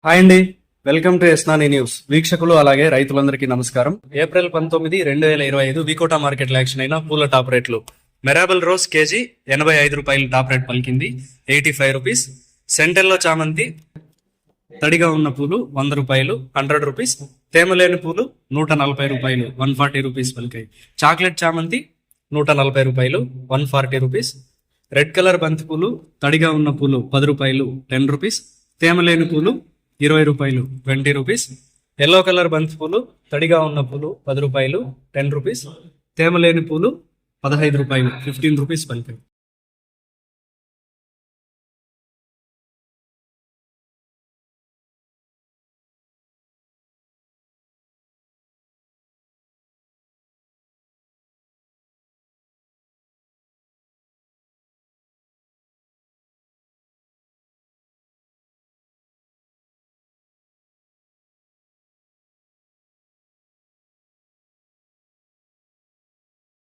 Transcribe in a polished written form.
Hi అండి, welcome to ఎస్నాని news. వీక్షకులు అలాగే రైతులందరికీ నమస్కారం. ఏప్రిల్ 19, 2025 వికోటా మార్కెట్ లో యాక్షన్ అయిన పూల టాప్ రేట్లు. మెరాబల్ రోజ్ కేజీ 85 రూపాయలు టాప్ రేట్ పలికింది, 85 రూపీస్. సెంటెల్లో చామంతి తడిగా ఉన్న పూలు 100 రూపాయలు, 100 రూపీస్. తేమలేని పూలు 140 రూపాయలు, 140 రూపీస్ పలికాయి. చాక్లెట్ చామంతి 140 రూపాయలు, 140 రూపీస్. రెడ్ కలర్ బంతి పూలు తడిగా ఉన్న పూలు 10 రూపాయలు, 10 రూపీస్. తేమలేని పూలు 20 రూపాయలు, 20 రూపీస్. ఎల్లో కలర్ బంతి పూలు తడిగా ఉన్న పూలు 10 రూపాయలు, 10 రూపీస్. తేమలేని పూలు 15 రూపాయలు, 15 రూపీస్ పలికాయి.